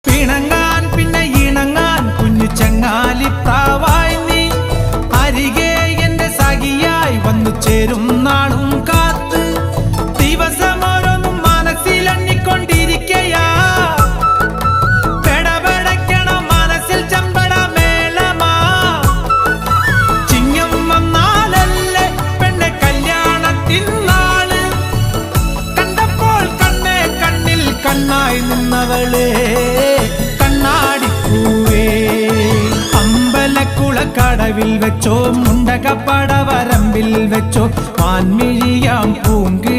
പിണങ്ങാൻ പിന്നെ ഇണങ്ങാൻ കുഞ്ഞു ചങ്ങാലിപ്രാവായി നീ അരികെ എന്റെ സഖിയായി വന്നു ചേരും നാളും കാത്ത് ദിവസമോരോന്നും മനസ്സിലെണ്ണിക്കൊണ്ടിരിക്കയാ പെടപെടയ്ക്കണം മനസ്സിൽ ചമ്പട മേളമാ ചിങ്ങം വന്നാലല്ലേ പെണ്ണെ കല്യാണത്തിൻ നാള് കണ്ടപ്പോൾ കണ്ണേ കണ്ണിൽ കണ്ണായി നിന്നവളെ കടവിൽ വെച്ചോ മുണ്ടകപ്പടവരമ്പിൽ വെച്ചോ മാൻമിഴിയാം പൂങ്കി